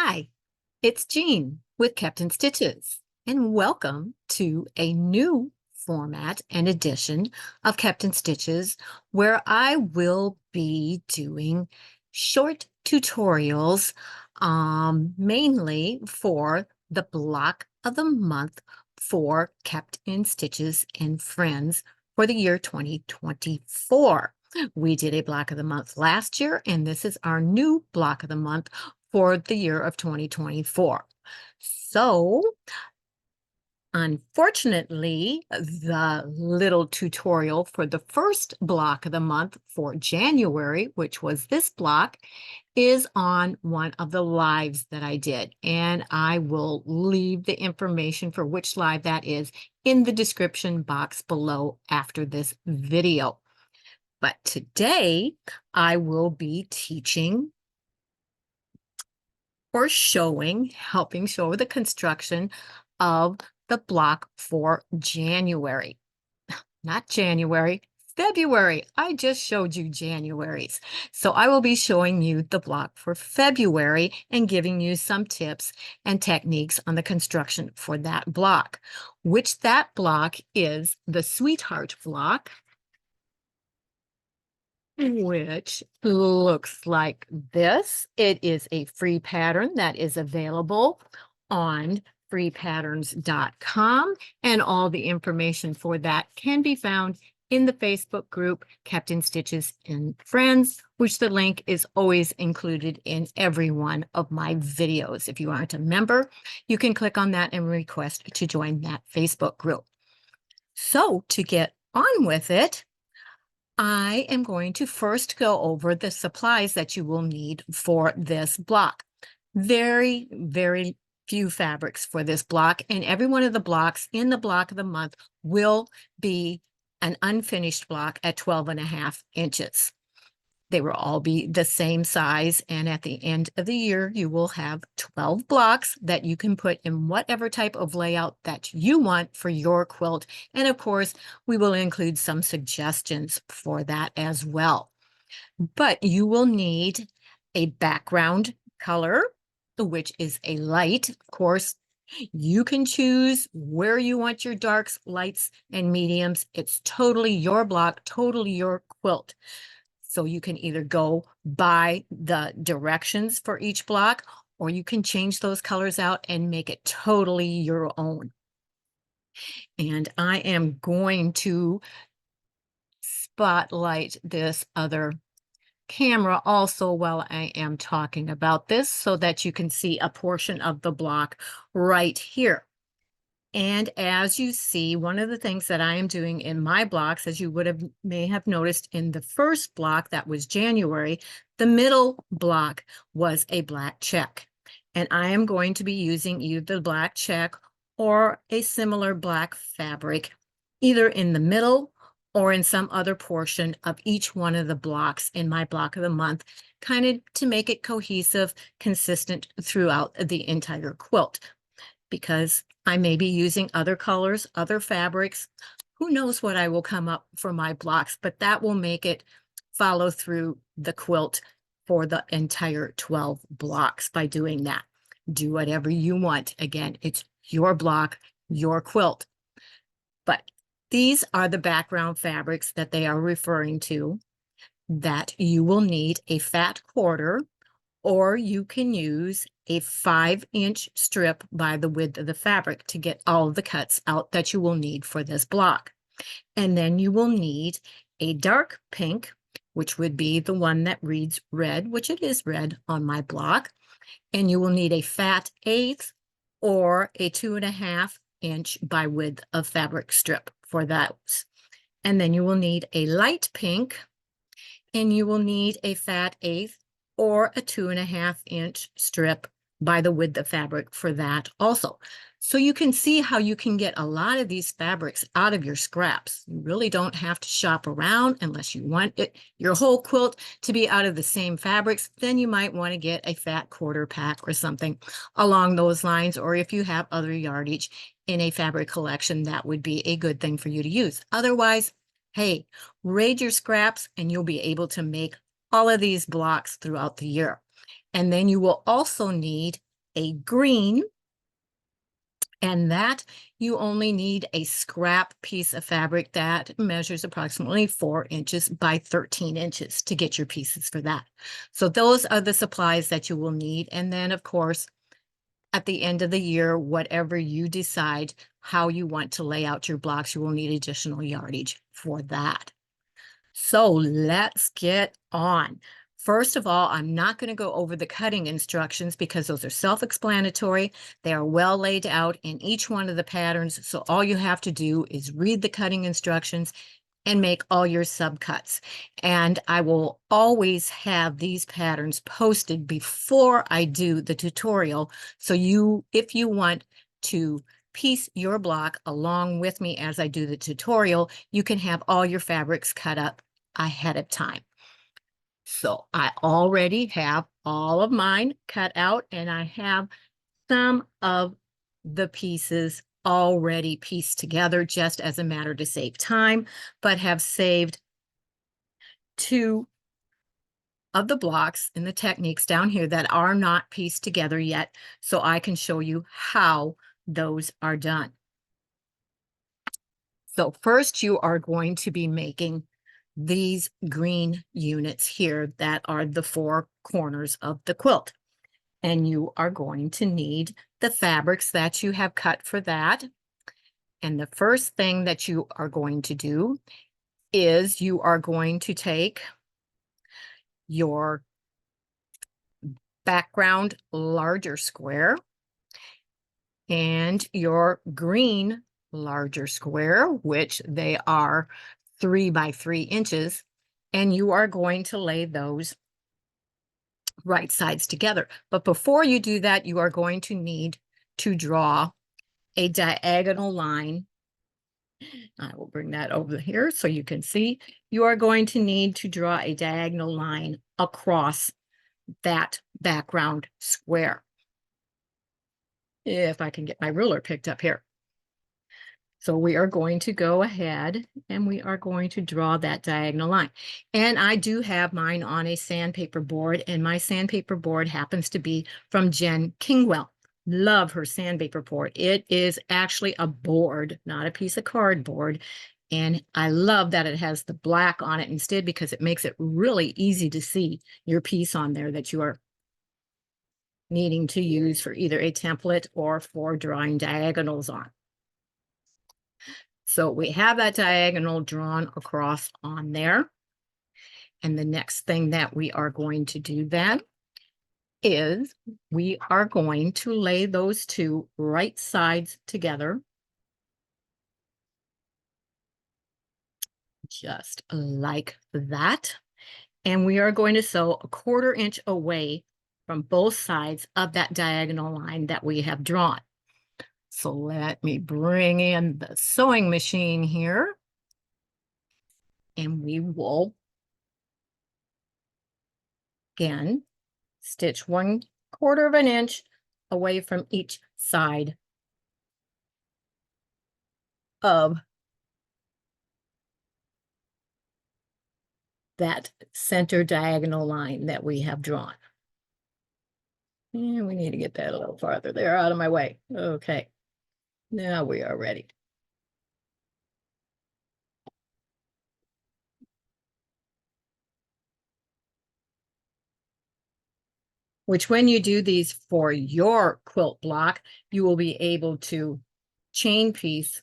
Hi, it's Jean with Captain Stitches, and welcome to a new format and edition of Captain Stitches, where I will be doing short tutorials, mainly for the block of the month for Captain Stitches and Friends for the year 2024. We did a block of the month last year, and this is our new block of the month for the year of 2024. So, unfortunately, the little tutorial for the first block of the month for January, which was this block, is on one of the lives that I did. And I will leave the information for which live that is in the description box below after this video. But today, I will be teaching or helping show the construction of the block for January. Not January, February. I just showed you January's. So I will be showing you the block for February and giving you some tips and techniques on the construction for that block, which that block is the Sweetheart block, which looks like this. It is a free pattern that is available on freepatterns.com, and all the information for that can be found in the Facebook group Captain Stitches and Friends, which the link is always included in every one of my videos. If you aren't a member, you can click on that and request to join that Facebook group. So to get on with it, I am going to first go over the supplies that you will need for this block. Very, very few fabrics for this block, and every one of the blocks in the block of the month will be an unfinished block at 12.5 inches. They will all be the same size, and at the end of the year, you will have 12 blocks that you can put in whatever type of layout that you want for your quilt. And of course, we will include some suggestions for that as well. But you will need a background color, which is a light. Of course, you can choose where you want your darks, lights, and mediums. It's totally your block, totally your quilt. So you can either go by the directions for each block, or you can change those colors out and make it totally your own. And I am going to spotlight this other camera also while I am talking about this so that you can see a portion of the block right here. And as you see, one of the things that I am doing in my blocks, as you may have noticed in the first block, that was January, the middle block was a black check. And I am going to be using either the black check or a similar black fabric, either in the middle or in some other portion of each one of the blocks in my block of the month, kind of to make it cohesive, consistent throughout the entire quilt. Because I may be using other colors, other fabrics. Who knows what I will come up for my blocks, but that will make it follow through the quilt for the entire 12 blocks by doing that. Do whatever you want. Again, it's your block, your quilt. But these are the background fabrics that they are referring to, that you will need a fat quarter, or you can use a 5-inch strip by the width of the fabric to get all of the cuts out that you will need for this block. And then you will need a dark pink, which would be the one that reads red, which it is red on my block. And you will need a fat 1/8 or a 2.5-inch by width of fabric strip for those. And then you will need a light pink, and you will need a fat 1/8 or a 2.5-inch strip by the width of fabric for that also. So you can see how you can get a lot of these fabrics out of your scraps. You really don't have to shop around unless you want your whole quilt to be out of the same fabrics. Then you might want to get a fat quarter pack or something along those lines. Or if you have other yardage in a fabric collection, that would be a good thing for you to use. Otherwise, hey, raid your scraps and you'll be able to make all of these blocks throughout the year. And then you will also need a green, and that you only need a scrap piece of fabric that measures approximately 4 inches by 13 inches to get your pieces for that. So those are the supplies that you will need. And then, of course, at the end of the year, whatever you decide how you want to lay out your blocks, you will need additional yardage for that. So let's get on. First of all, I'm not going to go over the cutting instructions because those are self-explanatory. They are well laid out in each one of the patterns. So all you have to do is read the cutting instructions and make all your subcuts. And I will always have these patterns posted before I do the tutorial. So if you want to piece your block along with me as I do the tutorial, you can have all your fabrics cut up ahead of time. So I already have all of mine cut out, and I have some of the pieces already pieced together just as a matter to save time, but have saved 2 of the blocks in the techniques down here that are not pieced together yet, so I can show you how those are done. So first you are going to be making these green units here that are the 4 corners of the quilt. And you are going to need the fabrics that you have cut for that. And the first thing that you are going to do is you are going to take your background larger square and your green larger square, which they are 3 by 3 inches, and you are going to lay those right sides together. But before you do that, you are going to need to draw a diagonal line. I will bring that over here so you can see. You are going to need to draw a diagonal line across that background square. If I can get my ruler picked up here. So we are going to go ahead and we are going to draw that diagonal line. And I do have mine on a sandpaper board, and my sandpaper board happens to be from Jen Kingwell. Love her sandpaper board. It is actually a board, not a piece of cardboard. And I love that it has the black on it instead, because it makes it really easy to see your piece on there that you are needing to use for either a template or for drawing diagonals on. So we have that diagonal drawn across on there. And the next thing that we are going to do then is we are going to lay those 2 right sides together, just like that. And we are going to sew 1/4 inch away from both sides of that diagonal line that we have drawn. So let me bring in the sewing machine here, and we will again stitch 1/4 of an inch away from each side of that center diagonal line that we have drawn. And we need to get that a little farther there out of my way. Okay, now we are ready. Which when you do these for your quilt block, you will be able to chain piece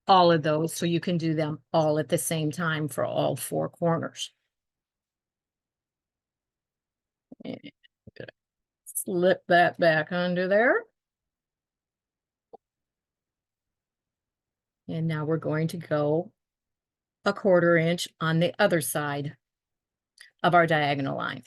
all of those so you can do them all at the same time for all 4 corners. And slip that back under there. And now we're going to go 1/4 inch on the other side of our diagonal line.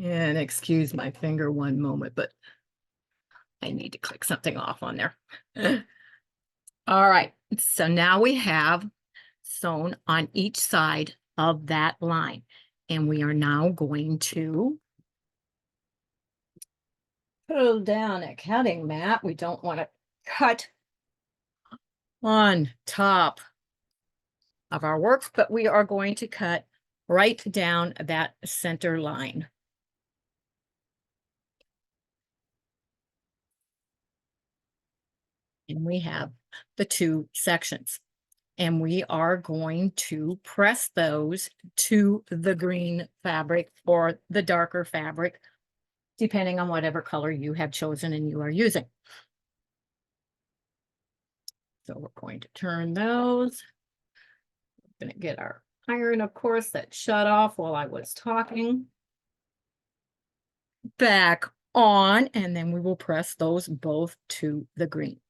And excuse my finger one moment, but I need to click something off on there. All right, so now we have sewn on each side of that line. And we are now going to pull down a cutting mat. We don't want to cut on top of our work, but we are going to cut right down that center line. And we have the two sections. And we are going to press those to the green fabric or the darker fabric, depending on whatever color you have chosen and you are using. So we're going to turn those. We're going to get our iron, of course, that shut off while I was talking, back on, and then we will press those both to the green.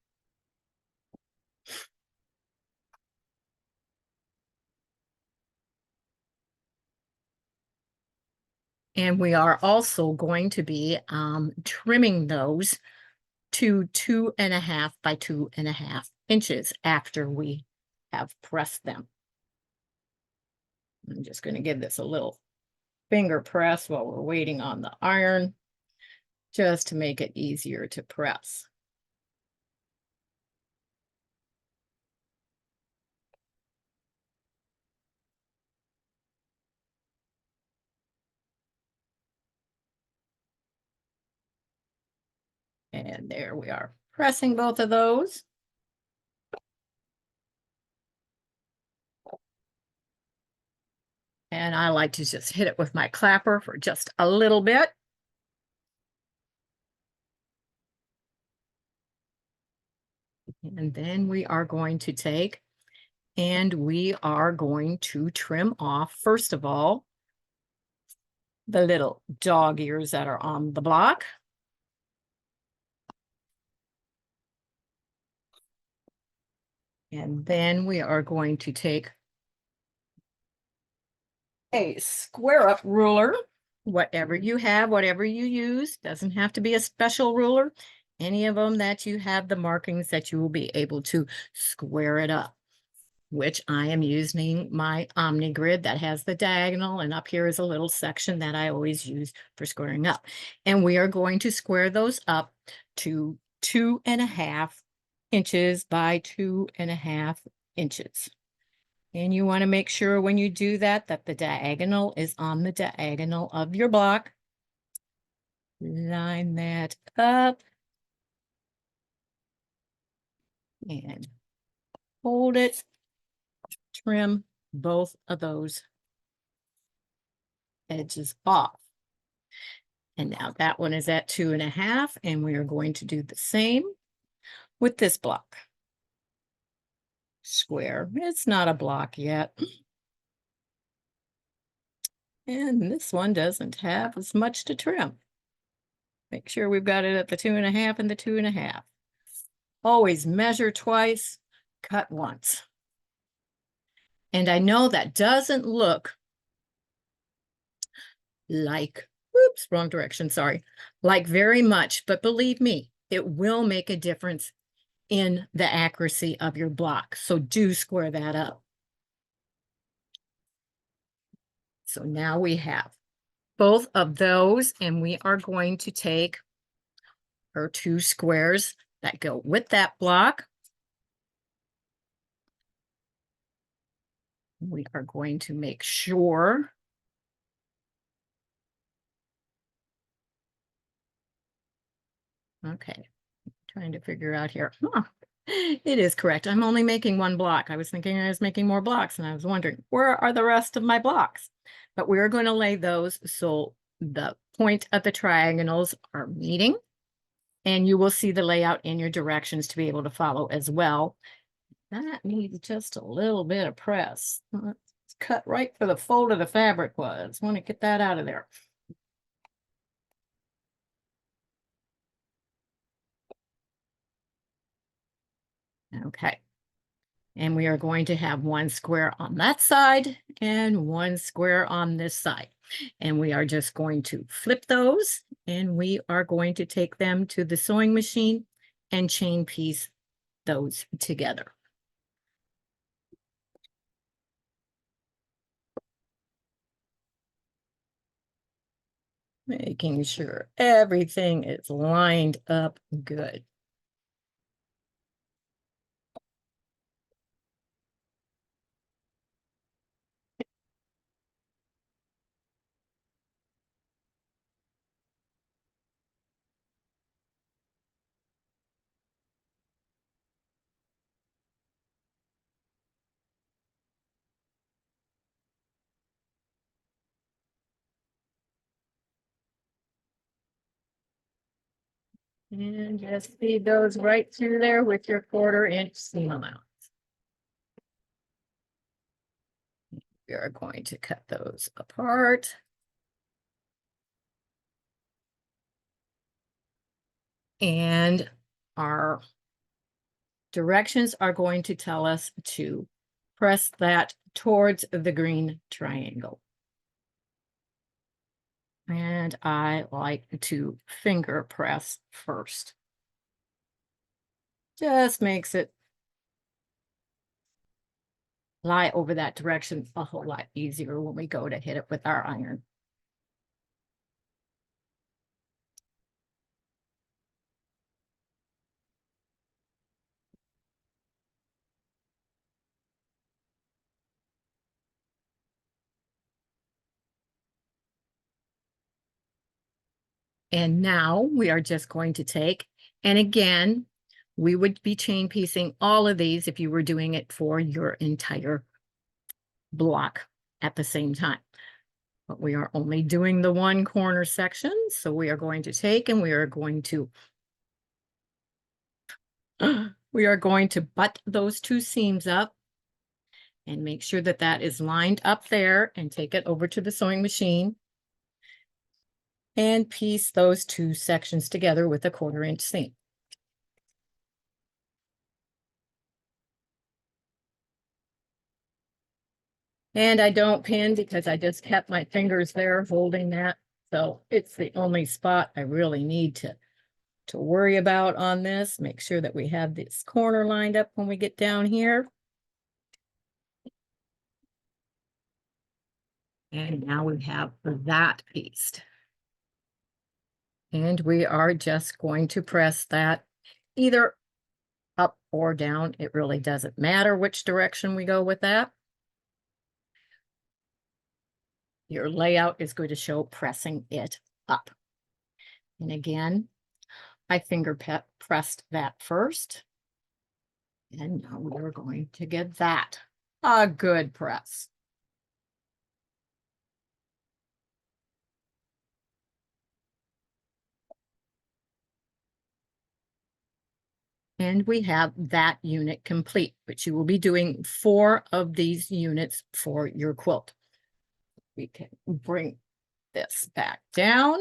And we are also going to be trimming those to 2.5 by 2.5 inches after we have pressed them. I'm just going to give this a little finger press while we're waiting on the iron, just to make it easier to press. And there we are, pressing both of those. And I like to just hit it with my clapper for just a little bit. And then we are going to take and we are going to trim off, first of all, the little dog ears that are on the block. And then we are going to take a square up ruler, whatever you have, whatever you use, doesn't have to be a special ruler, any of them that you have the markings that you will be able to square it up, which I am using my Omni grid that has the diagonal, and up here is a little section that I always use for squaring up. And we are going to square those up to 2.5 inches by 2.5 inches. And you want to make sure when you do that, that the diagonal is on the diagonal of your block. Line that up. And hold it. Trim both of those edges off. And now that one is at 2.5, and we are going to do the same with this block. Square. It's not a block yet. And this one doesn't have as much to trim. Make sure we've got it at the 2.5 and the 2.5. Always measure twice, cut once. And I know that doesn't look like, oops, wrong direction, sorry, like very much, but believe me, it will make a difference in the accuracy of your block. So do square that up. So now we have both of those, and we are going to take our two squares that go with that block. We are going to make sure okay, trying to figure out here. Huh. It is correct. I'm only making one block. I was thinking I was making more blocks, and I was wondering, where are the rest of my blocks? But we're going to lay those so the point of the triangles are meeting, and you will see the layout in your directions to be able to follow as well. That needs just a little bit of press. It's cut right where the fold of the fabric was. Want to get that out of there. Okay. And we are going to have one square on that side and one square on this side. And we are just going to flip those, and we are going to take them to the sewing machine and chain piece those together. Making sure everything is lined up good. And just feed those right through there with your 1/4 inch seam allowance. We are going to cut those apart. And our directions are going to tell us to press that towards the green triangle. And I like to finger press first. Just makes it lie over that direction a whole lot easier when we go to hit it with our iron. And now we are just going to take, and again, we would be chain piecing all of these if you were doing it for your entire block at the same time. But we are only doing the one corner section. So we are going to take and we are going to butt those 2 seams up and make sure that that is lined up there, and take it over to the sewing machine and piece those 2 sections together with a 1/4 inch seam. And I don't pin because I just kept my fingers there holding that. So it's the only spot I really need to worry about on this. Make sure that we have this corner lined up when we get down here. And now we have that pieced. And we are just going to press that either up or down. It really doesn't matter which direction we go with that. Your layout is going to show pressing it up. And again, I pressed that first. And now we're going to get that a good press. And we have that unit complete, but you will be doing 4 of these units for your quilt. We can bring this back down.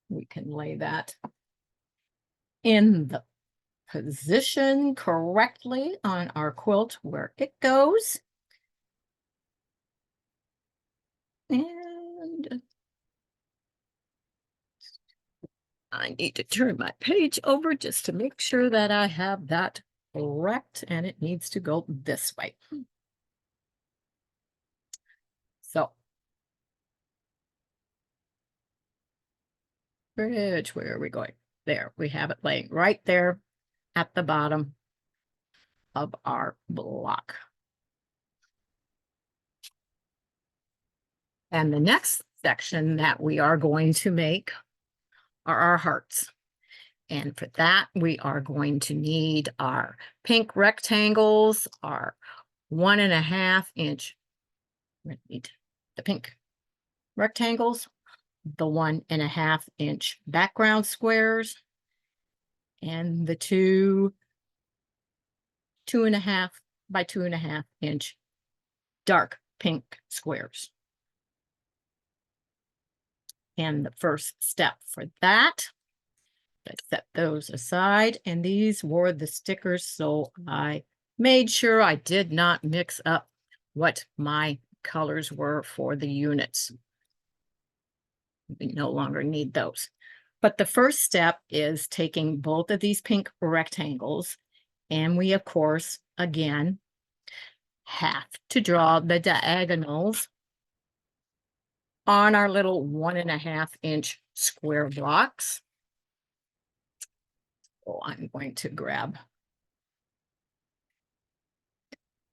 We can lay that in the position correctly on our quilt where it goes. And I need to turn my page over just to make sure that I have that correct, and it needs to go this way. So, where are we going? There, we have it laying right there at the bottom of our block. And the next section that we are going to make are our hearts. And for that, we are going to need our pink rectangles, our 1.5 inch, we need the pink rectangles, the 1.5 inch background squares, and the 2.5 by 2.5 inch dark pink squares. And the first step for that, I set those aside, and these were the stickers, so I made sure I did not mix up what my colors were for the units. We no longer need those. But the first step is taking both of these pink rectangles, and we, of course, again, have to draw the diagonals on our little 1.5 inch square blocks. So I'm going to grab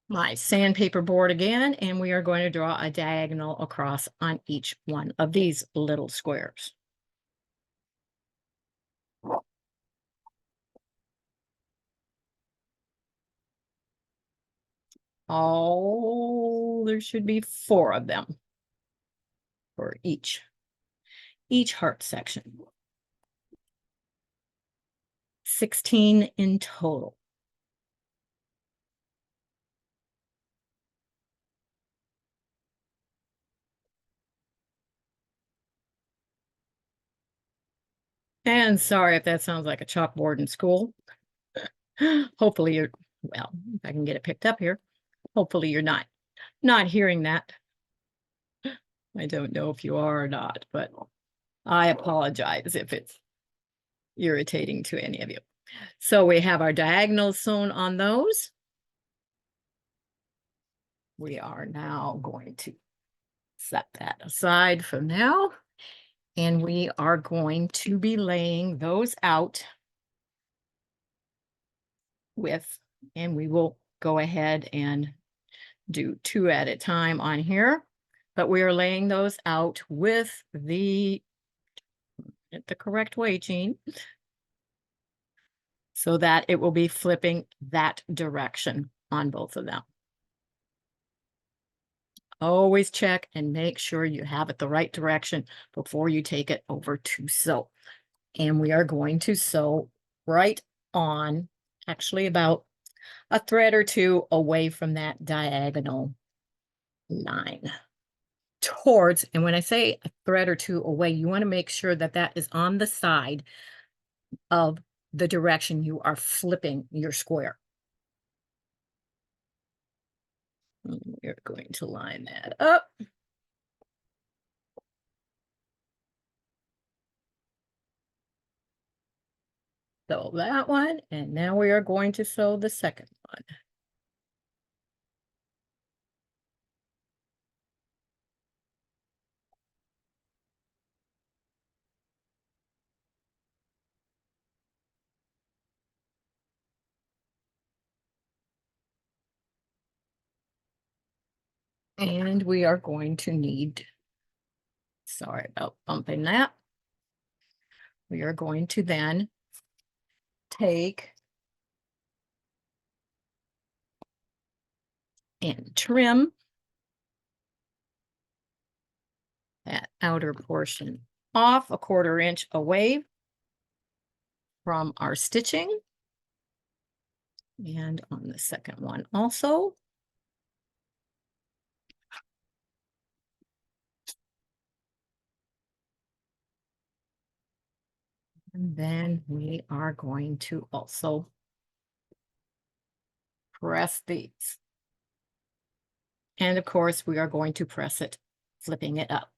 my sandpaper board again, and we are going to draw a diagonal across on each one of these little squares. Oh, there should be 4 of them for each heart section. 16 in total. And sorry if that sounds like a chalkboard in school. Hopefully you're, well, if I can get it picked up here, hopefully you're not hearing that. I don't know if you are or not, but I apologize if it's irritating to any of you. So we have our diagonals sewn on those. We are now going to set that aside for now. And we are going to be laying those out with, and we will go ahead and do 2 at a time on here, but we are laying those out with the correct way, Jean, so that it will be flipping that direction on both of them. Always check and make sure you have it the right direction before you take it over to sew. And we are going to sew right on, actually about a thread or 2 away from that diagonal line towards, and when I say a thread or 2 away, you want to make sure that that is on the side of the direction you are flipping your square. We're going to line that up. Sew that one, and now we are going to sew the second one. And we are going to need, sorry about bumping that. We are going to then take and trim that outer portion off a 1/4 inch away from our stitching. And on the second one also. And then we are going to also press these. And of course, we are going to press it, flipping it up.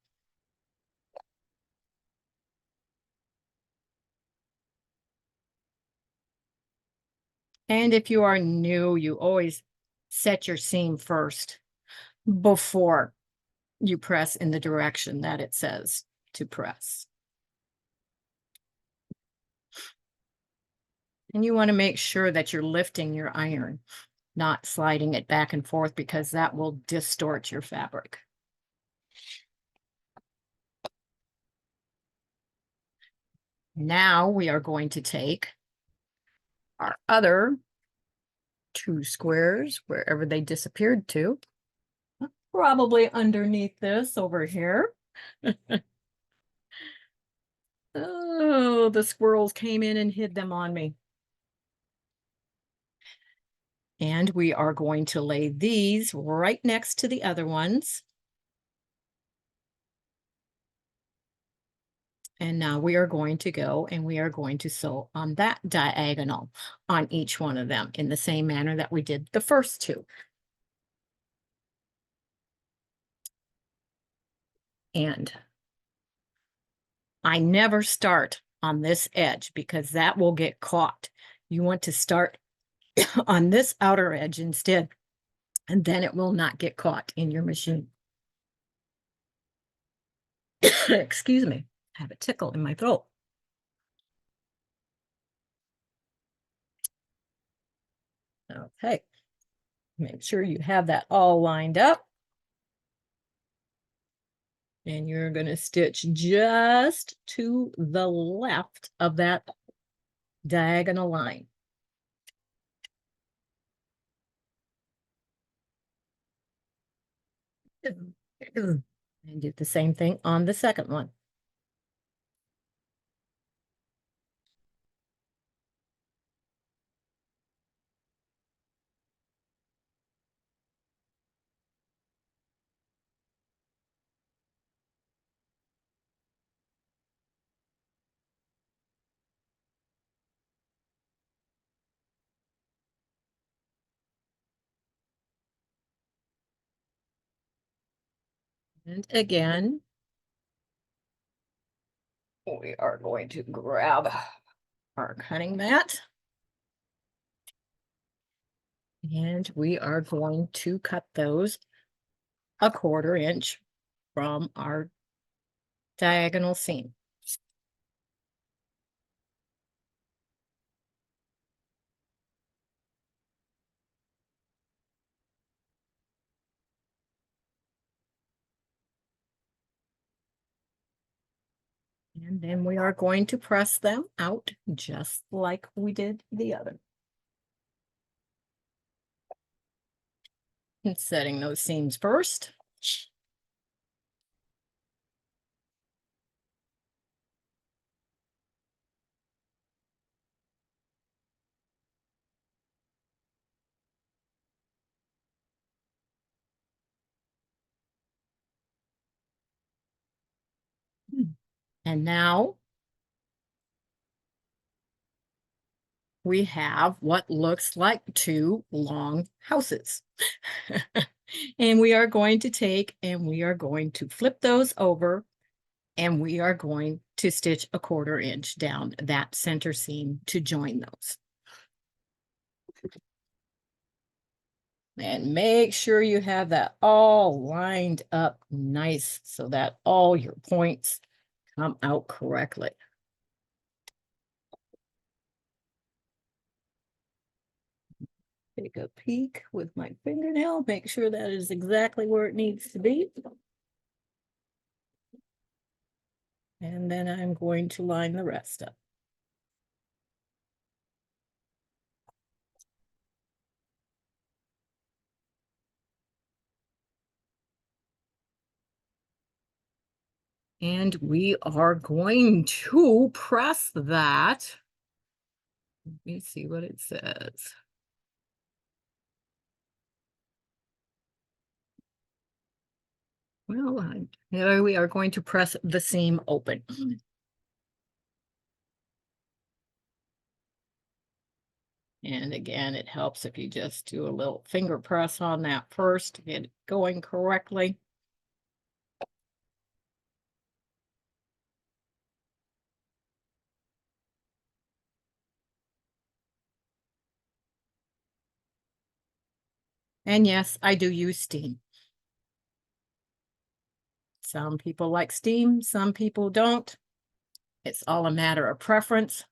And if you are new, you always set your seam first before you press in the direction that it says to press. And you want to make sure that you're lifting your iron, not sliding it back and forth, because that will distort your fabric. Now we are going to take our other 2 squares, wherever they disappeared to, probably underneath this over here. Oh, the squirrels came in and hid them on me. And we are going to lay these right next to the other ones. And now we are going to go and we are going to sew on that diagonal on each one of them in the same manner that we did the first 2. And I never start on this edge because that will get caught. You want to start on this outer edge instead, and then it will not get caught in your machine. Excuse me, I have a tickle in my throat. Okay, make sure you have that all lined up. And you're going to stitch just to the left of that diagonal line. And do the same thing on the second one. And again, we are going to grab our cutting mat. And we are going to cut those 1/4 inch from our diagonal seam. And then we are going to press them out just like we did the other. And setting those seams first. And now we have what looks like 2 long houses. And we are going to take and we are going to flip those over and we are going to stitch 1/4 inch down that center seam to join those. And make sure you have that all lined up nice so that all your points come out correctly. Take a peek with my fingernail, make sure that is exactly where it needs to be. And then I'm going to line the rest up. And we are going to press that. Let me see what it says. Well, here we are going to press the seam open. And again, it helps if you just do a little finger press on that first to get it going correctly. And yes, I do use steam. Some people like steam, some people don't. It's all a matter of preference.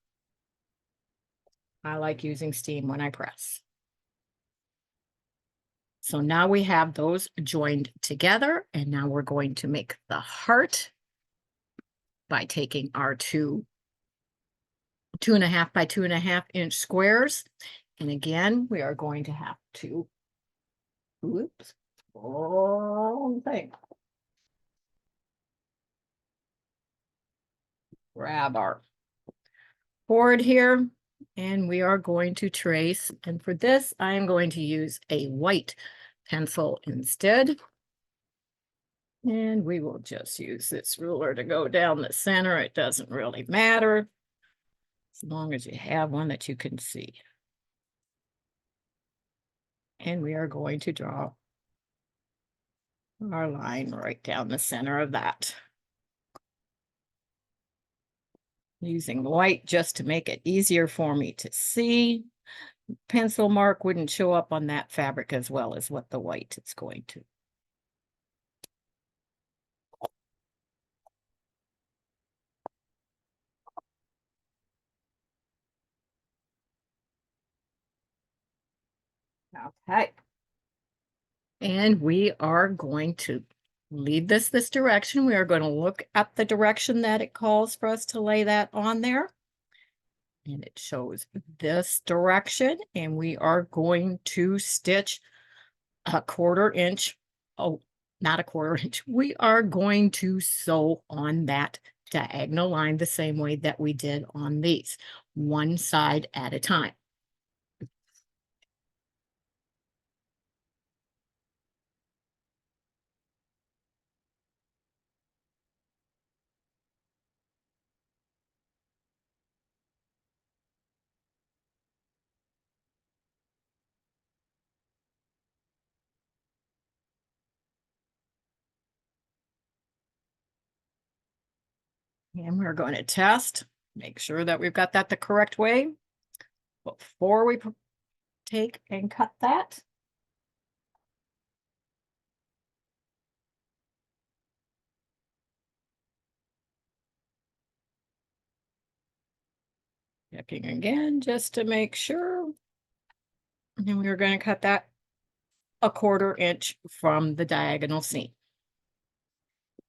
I like using steam when I press. So now we have those joined together, and now we're going to make the heart by taking our 2.5 by 2.5 inch squares. And again, we are going to have to, oops, wrong thing. Grab our board here, and we are going to trace. And for this, I am going to use a white pencil instead. And we will just use this ruler to go down the center. It doesn't really matter as long as you have one that you can see. And we are going to draw our line right down the center of that. Using white just to make it easier for me to see. Pencil mark wouldn't show up on that fabric as well as what the white is going to. Okay. And we are going to lead this direction. We are going to look at the direction that it calls for us to lay that on there. And it shows this direction, and we are going to stitch 1/4 inch. Oh, not 1/4 inch. We are going to sew on that diagonal line the same way that we did on these, one side at a time. And we're going to test, make sure that we've got that the correct way before we take and cut that. Checking again just to make sure. And then we're going to cut that 1/4 inch from the diagonal seam.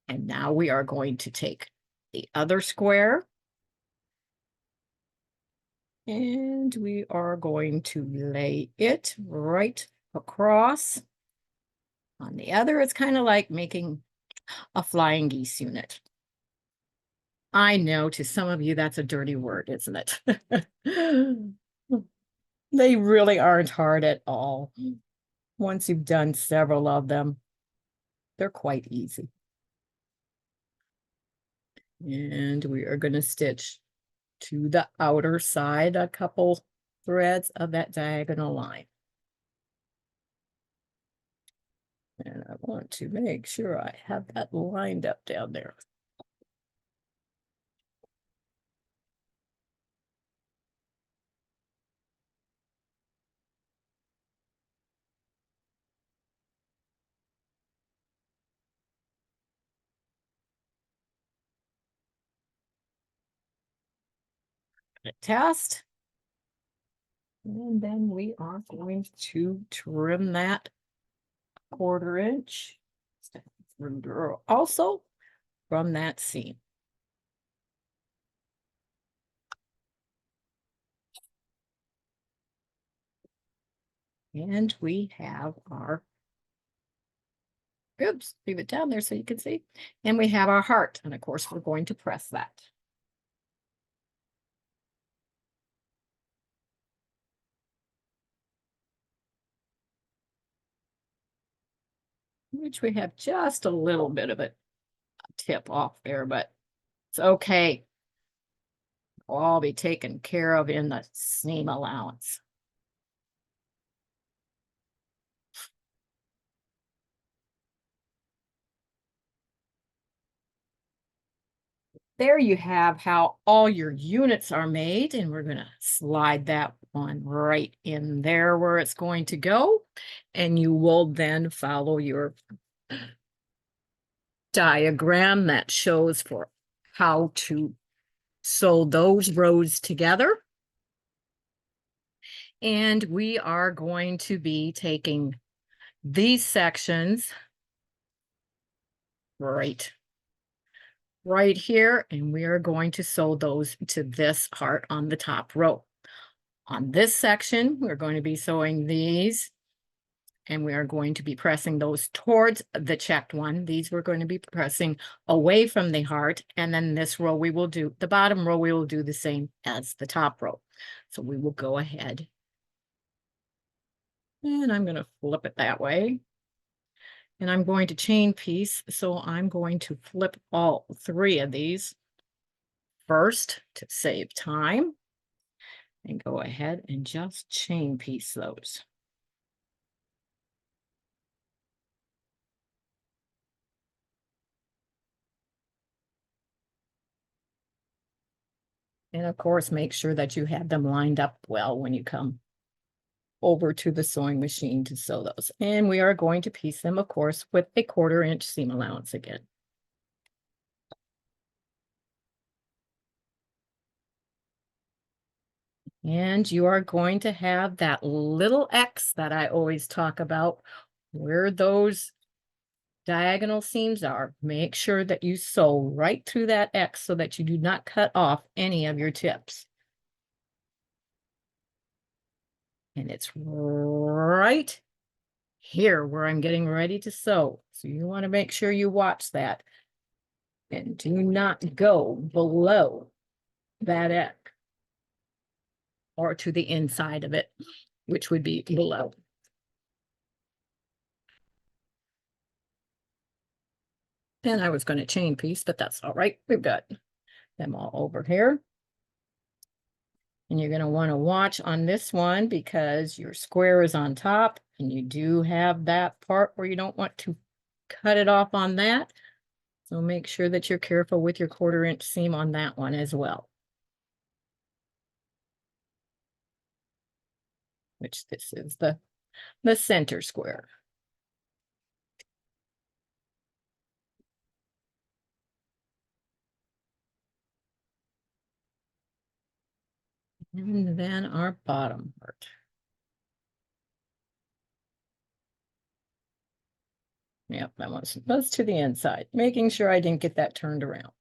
And now we are going to take the other square and we are going to lay it right across. On the other, it's kind of like making a flying geese unit. I know to some of you that's a dirty word, isn't it? They really aren't hard at all. Once you've done several of them, they're quite easy. And we are going to stitch to the outer side a couple threads of that diagonal line. And I want to make sure I have that lined up down there. Test. And then we are going to trim that 1/4 inch also from that seam. And we have our, oops, leave it down there so you can see. And we have our heart. And of course, we're going to press that. Which we have just a little bit of a tip off there, but it's okay. Will all be taken care of in the seam allowance. There you have how all your units are made, and we're going to slide that one right in there where it's going to go, and you will then follow your diagram that shows for how to sew those rows together. And we are going to be taking these sections right here, and we are going to sew those to this heart on the top row. On this section, we're going to be sewing these, and we are going to be pressing those towards the checked one. These we're going to be pressing away from the heart, and then this row we will do, the bottom row we will do the same as the top row. So we will go ahead, and I'm going to flip it that way. And I'm going to chain piece, so I'm going to flip all 3 of these first to save time, and go ahead and just chain piece those. And of course, make sure that you have them lined up well when you come over to the sewing machine to sew those. And we are going to piece them, of course, with a 1/4 inch seam allowance again. And you are going to have that little X that I always talk about, where those diagonal seams are. Make sure that you sew right through that X so that you do not cut off any of your tips. And it's right here where I'm getting ready to sew. So you want to make sure you watch that and do not go below that X or to the inside of it, which would be below. And I was going to chain piece, but that's all right. We've got them all over here. And you're going to want to watch on this one because your square is on top and you do have that part where you don't want to cut it off on that. So make sure that you're careful with your 1/4 inch seam on that one as well. Which this is the center square. And then our bottom part. Yep, that was to the inside, making sure I didn't get that turned around.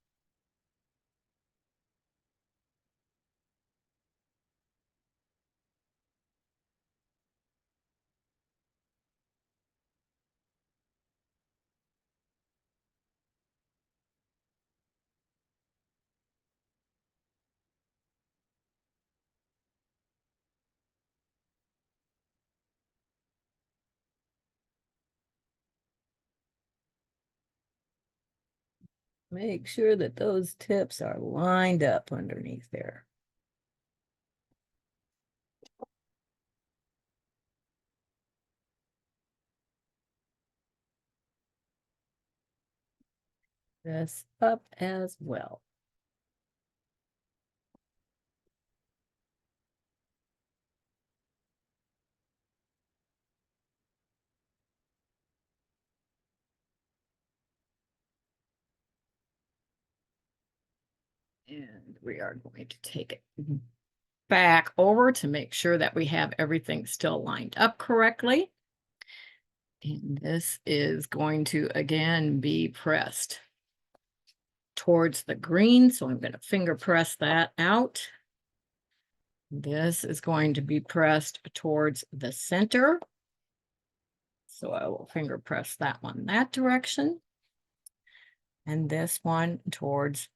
Make sure that those tips are lined up underneath there. This up as well. And we are going to take it back over to make sure that we have everything still lined up correctly. And this is going to again be pressed towards the green. So I'm going to finger press that out. This is going to be pressed towards the center. So I will finger press that one that direction. And this one towards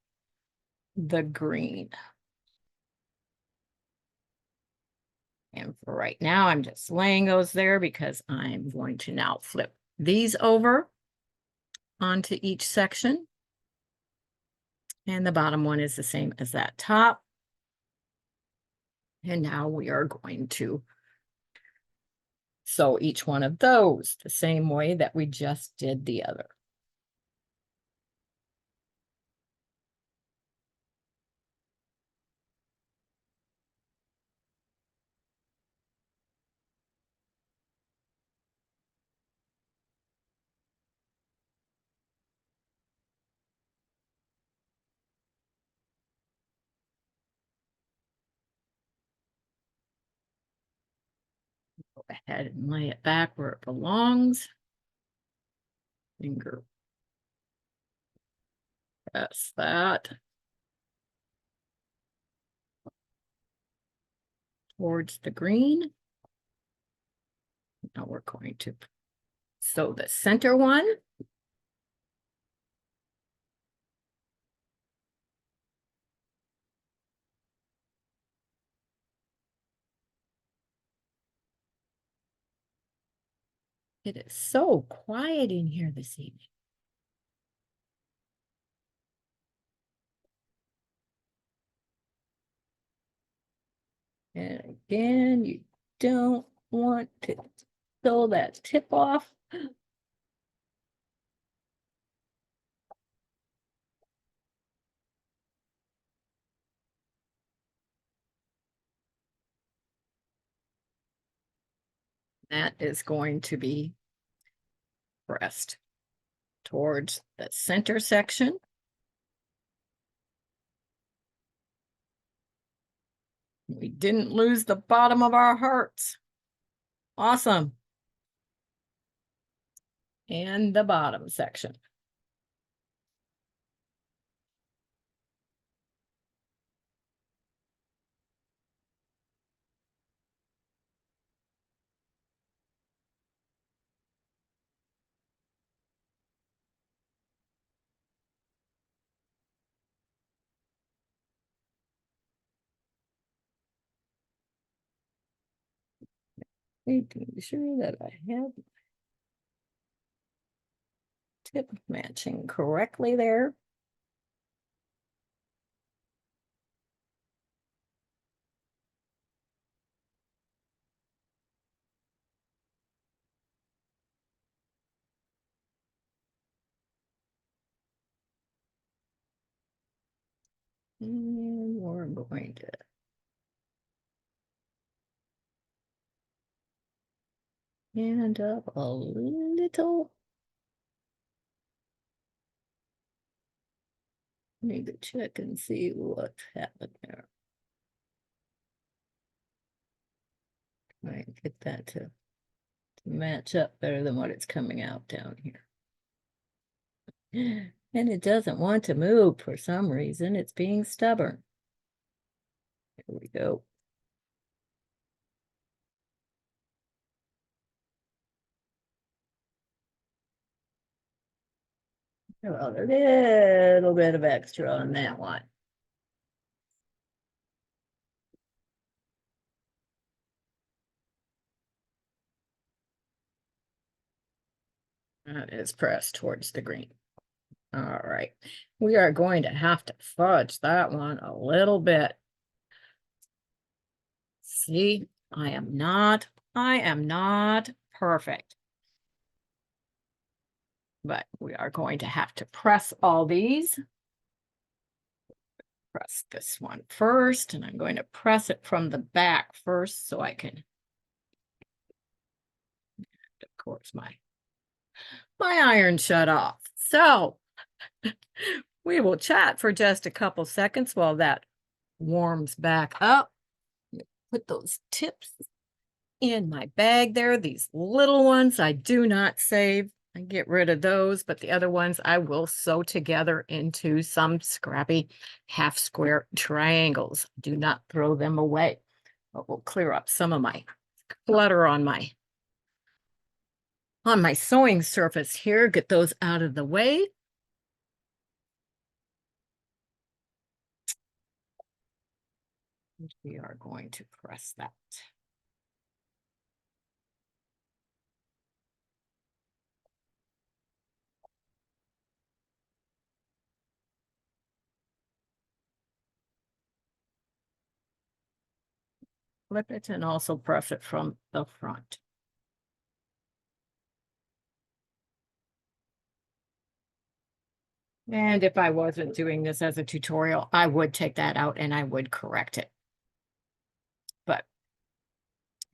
the green. And for right now, I'm just laying those there because I'm going to now flip these over onto each section. And the bottom one is the same as that top. And now we are going to sew each one of those the same way that we just did the other. Go ahead and lay it back where it belongs. Finger press that towards the green. Now we're going to sew the center one. It is so quiet in here this evening. And again, you don't want to sew that tip off. That is going to be pressed towards the center section. We didn't lose the bottom of our hearts. Awesome. And the bottom section. Making sure that I have tip matching correctly there. And we're going to stand up a little. Need to check and see what's happened there. Try and get that to match up better than what it's coming out down here. And it doesn't want to move for some reason. It's being stubborn. Here we go. Well, a little bit of extra on that one. That is pressed towards the green. All right. We are going to have to fudge that one a little bit. See, I am not perfect. But we are going to have to press all these. Press this one first, and I'm going to press it from the back first so I can, of course, my iron shut off. So we will chat for just a couple seconds while that warms back up. Put those tips in my bag there. These little ones I do not save. I get rid of those, but the other ones I will sew together into some scrappy half square triangles. Do not throw them away, but we'll clear up some of my clutter on my sewing surface here. Get those out of the way. And we are going to press that. Flip it and also press it from the front. And if I wasn't doing this as a tutorial, I would take that out and I would correct it. But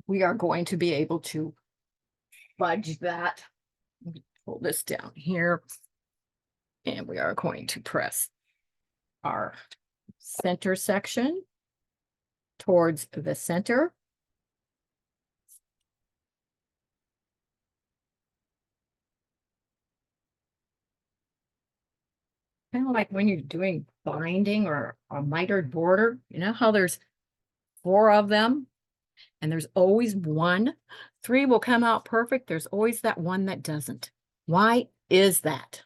we are going to be able to fudge that. Pull this down here. And we are going to press our center section towards the center. Kind of like when you're doing binding or a mitered border, you know how there's 4 of them and there's always one. 3 will come out perfect. There's always that one that doesn't. Why is that?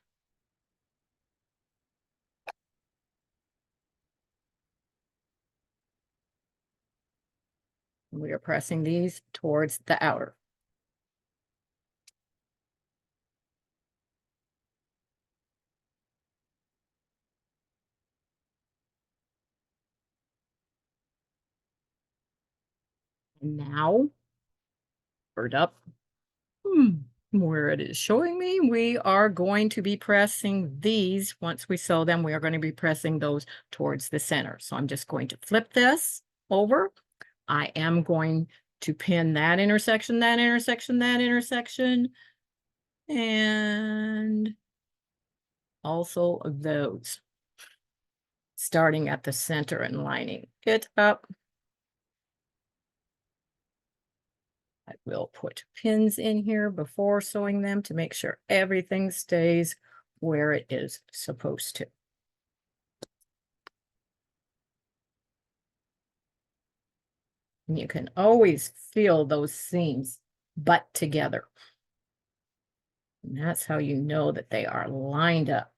We are pressing these towards the outer. And now, bird up. Where it is showing me, we are going to be pressing these. Once we sew them, we are going to be pressing those towards the center. So I'm just going to flip this over. I am going to pin that intersection, that intersection, that intersection, and also those, starting at the center and lining it up. I will put pins in here before sewing them to make sure everything stays where it is supposed to. And you can always feel those seams butt together. And that's how you know that they are lined up.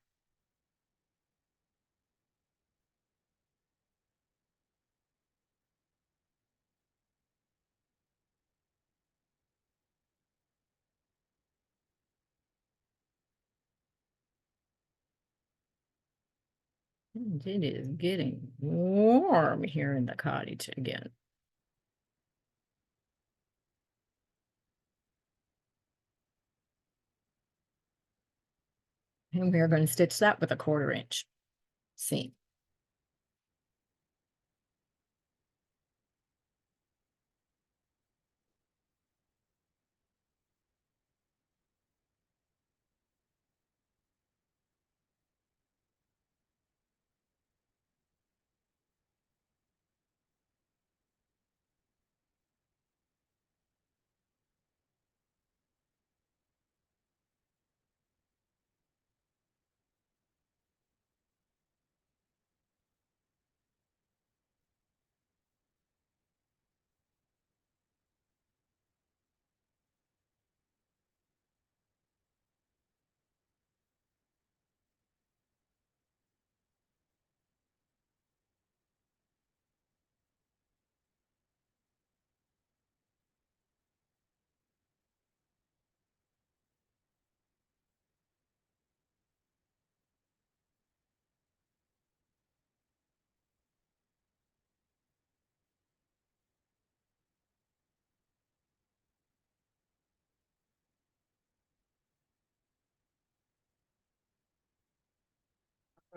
And it is getting warm here in the cottage again. And we are going to stitch that with a 1/4 inch seam.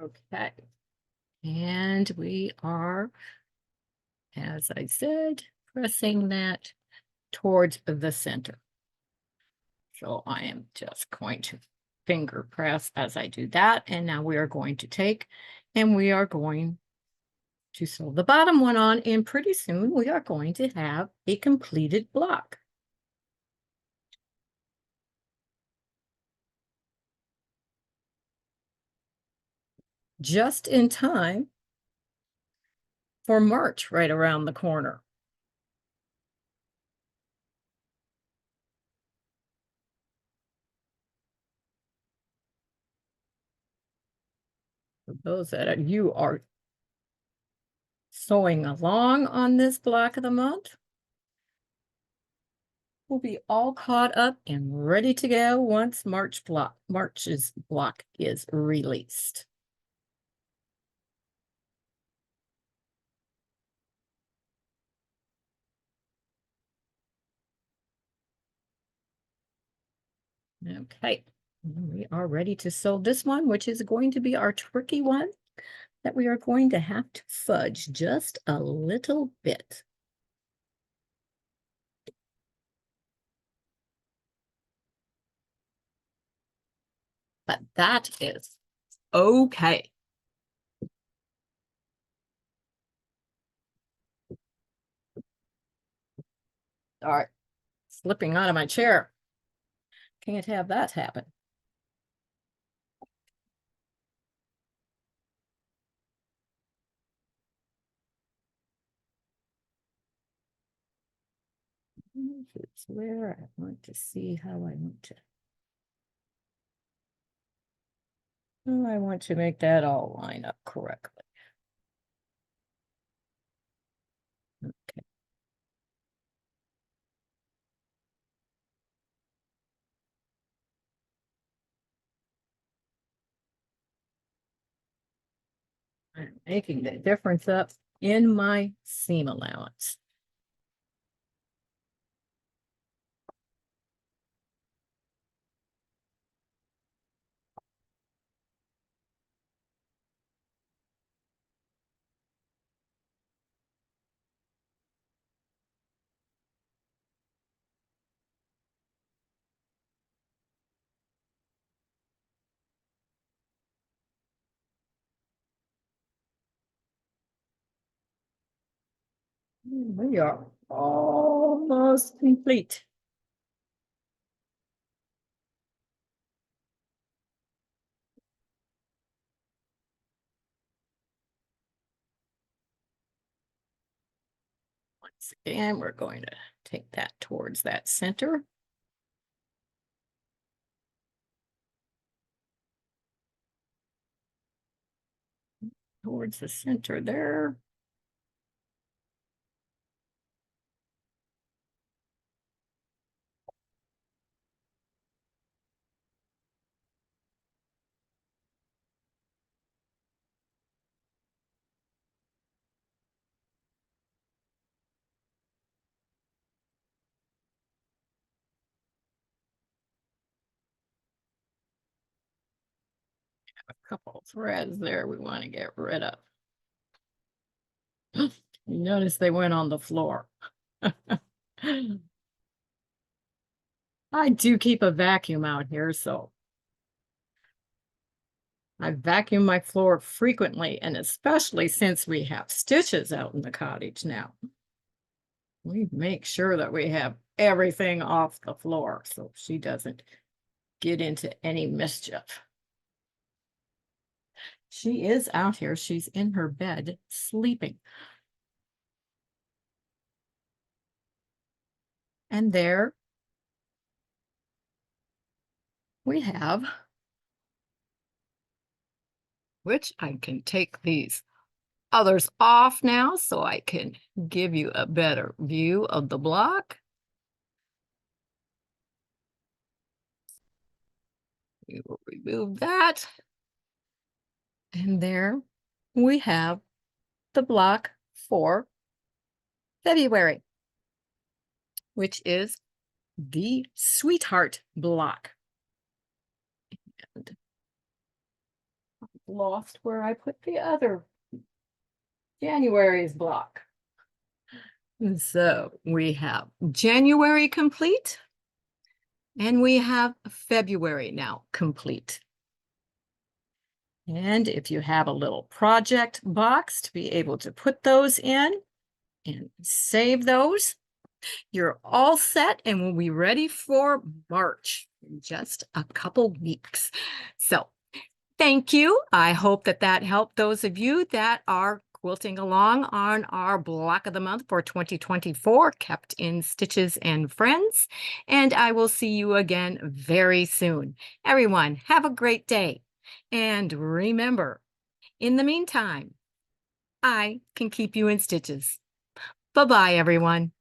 Okay. And we are, as I said, pressing that towards the center. So I am just going to finger press as I do that. And now we are going to take and we are going to sew the bottom one on. And pretty soon we are going to have a completed block. Just in time for March right around the corner. For those you are sewing along on this block of the month, we'll be all caught up and ready to go once March's block is released. Okay, we are ready to sew this one, which is going to be our tricky one that we are going to have to fudge just a little bit. But that is okay. All right, slipping out of my chair. Can't have that happen. It's where I want to see how I want to. Oh, I want to make that all line up correctly. Okay. I'm making the difference up in my seam allowance. We are almost complete. Once again, we're going to take that towards that center. Towards the center there. A couple threads there we want to get rid of. You notice they went on the floor. I do keep a vacuum out here, so I vacuum my floor frequently, and especially since we have stitches out in the cottage now. We make sure that we have everything off the floor so she doesn't get into any mischief. She is out here. She's in her bed sleeping. And there we have, which I can take these others off now so I can give you a better view of the block. We will remove that. And there we have the block for February, which is the Sweetheart block. And lost where I put the other January's block. So we have January complete, and we have February now complete. And if you have a little project box to be able to put those in and save those, you're all set and we'll be ready for March in just a couple weeks. So thank you. I hope that that helped those of you that are quilting along on our block of the month for 2024, Kept in Stitches and Friends. And I will see you again very soon. Everyone, have a great day. And remember, in the meantime, I can keep you in stitches. Bye-bye, everyone.